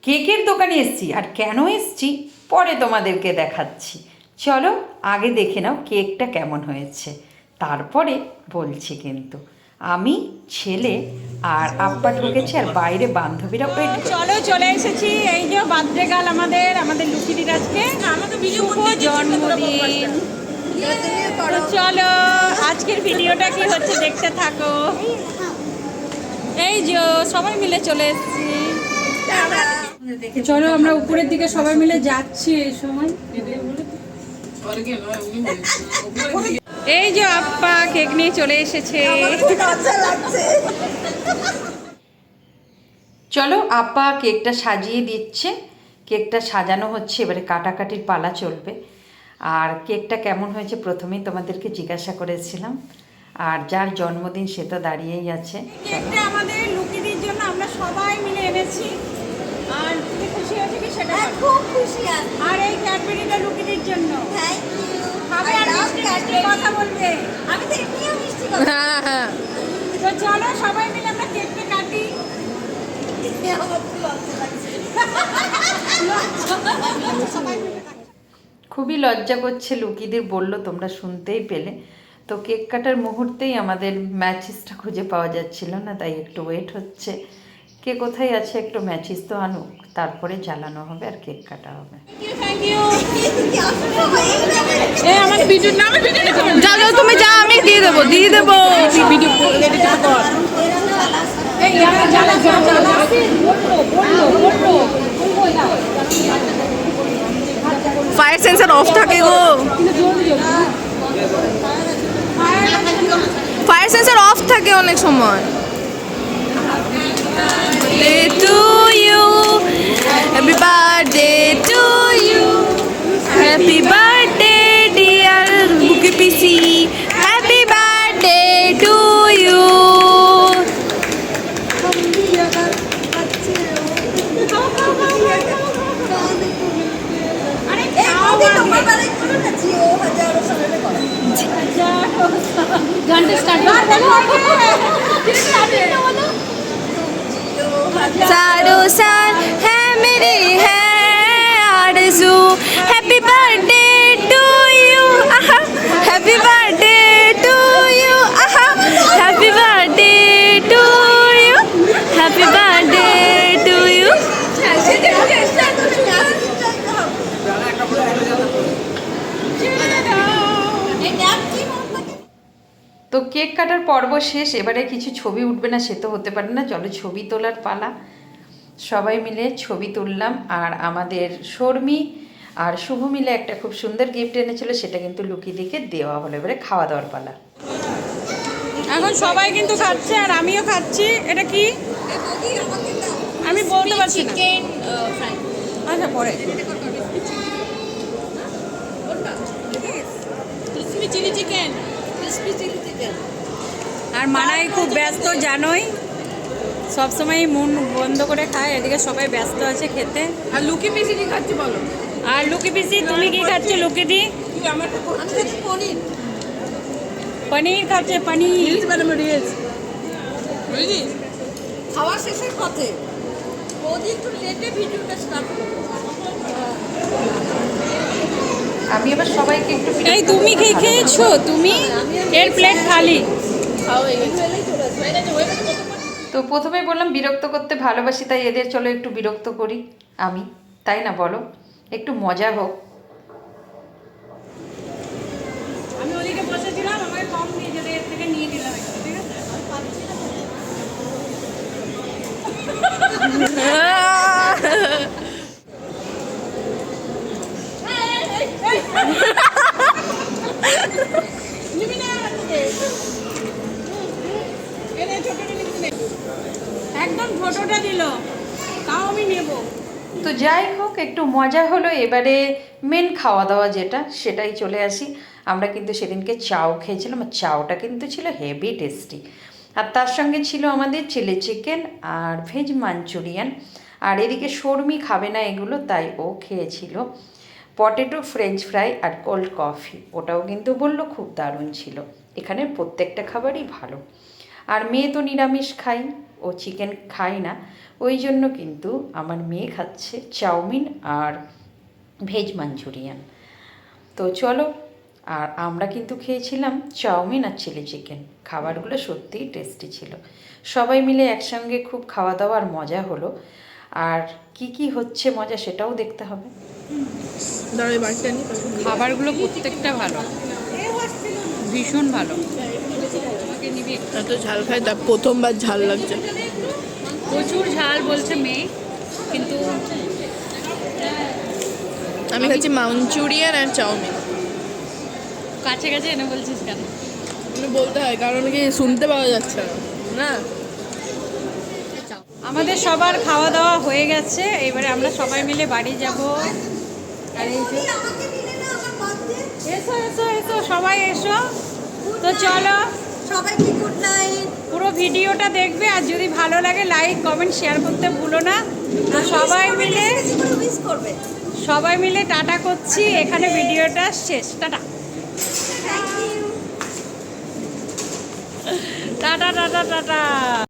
কেকের দোকানে এসেছি। আর কেন এসেছি পরে তোমাদেরকে দেখাচ্ছি। চলো আগে দেখে নাও কেকটা কেমন হয়েছে, তারপরে বলছি। কিন্তু আমি, ছেলে আর আব্বা ঢুকেছে, আর বাইরে বান্ধবীরা ওয়েট করছে। চলো চলে এসেছি। এই যে বার্থডে গার্ল আমাদের লুকিদির আজকে শুভ জন্মদিন। তো চলো আজকের ভিডিওটা কি হচ্ছে দেখতে থাকো। এই যে সবাই মিলে চলে এসেছি। চলো আমরা উপরের দিকে সবাই মিলে যাচ্ছি এই সময়। এই যে আপ্পা কেক নিয়ে চলে এসেছে। চলো আব্বা কেকটা সাজিয়ে দিচ্ছে, কেকটা সাজানো হচ্ছে, এবারে কাটাকাটির পালা চলবে। আর কেকটা কেমন হয়েছে প্রথমেই তোমাদেরকে জিজ্ঞাসা করেছিলাম। আর যার জন্মদিন সে তো দাঁড়িয়েই আছে। কেকটা আমাদের লুকিদির জন্য আমরা সবাই মিলে এনেছি। আর তুমি খুশি হয়েছে কি সেটা? খুব খুশি আছি। আর এই ক্যাডবেরিটা লুকিদির জন্য। Thank you. খাবে আর মিষ্টি কথা বলবে। আমি তো এমনিও মিষ্টি কথা। হ্যাঁ। তো চলো সবাই মিলে আমরা কেকটা কাটি। আমার খুব লজ্জা লাগছে। খুবই লজ্জা করছে, লুকিদের বলল তোমরা শুনতেই পেলে। তো কেক কাটার মুহূর্তেই আমাদের ম্যাচিসটা খুঁজে পাওয়া যাচ্ছিল না, তাই একটু ওয়েট হচ্ছে। কে কোথায় আছে, একটু ম্যাচিস তো আনুক, তারপরে জ্বালানো হবে আর কেক কাটা হবে। Thank you. এই আমার ভিডিও না, আমি ভিডিও যা যাও তুমি যা, আমি দিয়ে দেব ভিডিও এডিট কর। এই ইয়ার জ্বালা জ্বালা বলবো ফায়ার সেন্সর অফ থাকে গো, ফায়ার সেন্সর অফ থাকে অনেক সময়। To you, happy birthday to you, happy birthday dear Buki পিসি, হ্যাপি বার্থডে টু ইউ। सारों साल है मेरी है आरज़ू, happy birthday to you, happy birthday to you, happy birthday to you, happy birthday to you. তো কেক কাটার পর্ব শেষ, এবারে কিছু ছবি উঠবে না সে তো হতে পারে না। চলো ছবি তোলার পালা। সবাই মিলে ছবি তুললাম। আর আমাদের শর্মি আর শুভ মিলে একটা খুব সুন্দর গিফট এনেছিল, সেটা কিন্তু লুকিদিকে দেওয়া হলো। এবারে খাওয়া দাওয়ার পালা। এখন সবাই কিন্তু খাচ্ছে আর আমিও খাচ্ছি। এটা কি আমি বলতে পারছি না। আচ্ছা পরে chilli chicken, crispy chilli chicken. আর মানাই খুব ব্যস্ত জানোই, সবসময় মন বন্ধ করে খায়। এদিকে সবাই ব্যস্ত আছে খেতে। আর লুকি পিসি কি খাচ্ছে বলো? আর লুকি পিসি তুমি কি খাচ্ছ? লুকিদি পনির পনির খাচ্ছে, পনির। খাওয়া শেষের পথে বৌদি একটু লেটে ভিডিওটা স্টার্ট করবো। আমি এবার সবাইকে একটু এই তুমি খেয়েছো? তুমি এর প্লেট খালি। তো প্রথমে বললাম বিরক্ত করতে ভালোবাসি, তাই এদের চলো একটু বিরক্ত করি আমি, তাই না বলো? একটু মজা হোক। আমি ওদিকে বসেছিলাম, আমাকে কম দিয়ে যেতে, এর থেকে নিয়ে নিলাম একটু, ঠিক আছে? একদম ছোটটা দিল, তাও আমি নেব। তো যাই হোক, একটু মজা হলো। এবারে মেন খাওয়া দাওয়া যেটা, সেটাই চলে আসি। আমরা কিন্তু সেদিনকে চাও খেয়েছিলাম, আর চাওটা কিন্তু ছিল হেভি টেস্টি। আর তার সঙ্গে ছিল আমাদের চিলি চিকেন আর ভেজ মাঞ্চুরিয়ান। আর এদিকে শর্মি খাবে না এগুলো, তাই ও খেয়েছিল পটেটো ফ্রেঞ্চ ফ্রাই আর কোল্ড কফি। ওটাও কিন্তু বললো খুব দারুণ ছিল। এখানে প্রত্যেকটা খাবারই ভালো। আর মেয়ে তো নিরামিষ খাই, ও চিকেন খায় না, ওই জন্য কিন্তু আমার মেয়ে খাচ্ছে চাউমিন আর ভেজ মাঞ্চুরিয়ান। তো চলো, আর আমরা কিন্তু খেয়েছিলাম চাউমিন আর চিলি চিকেন। খাবারগুলো সত্যিই টেস্টি ছিল। সবাই মিলে একসঙ্গে খুব খাওয়া দাওয়ার মজা হলো। আর কি কি হচ্ছে মজা সেটাও দেখতে হবে। খাবারগুলো প্রত্যেকটা ভালো, ভীষণ ভালো। আমাকে নিবি? এত ঝাল খাই, তা প্রথমবার ঝাল লাগছে। প্রচুর ঝাল বলছে মেয়ে, কিন্তু আমি খাচ্ছি মাঞ্চুরিয়ান আর চাউমিন। কাছে কাছে এনে বলছিস কেন? বলতে হয় কারণ কি শুনতে পাওয়া যাচ্ছে না। আমাদের সবার খাওয়া দাওয়া হয়ে গেছে, এবারে আমরা সবাই মিলে বাড়ি যাব। আর এই যে এসো এসো এসো, সবাই এসো। তো চলো, সবাইকে গুড নাইট। পুরো ভিডিওটা দেখবে, আর যদি ভালো লাগে লাইক কমেন্ট শেয়ার করতে ভুলো না। তো সবাই মিলে টাটা করছি, এখানে ভিডিওটা শেষ। Tata tata tata tata.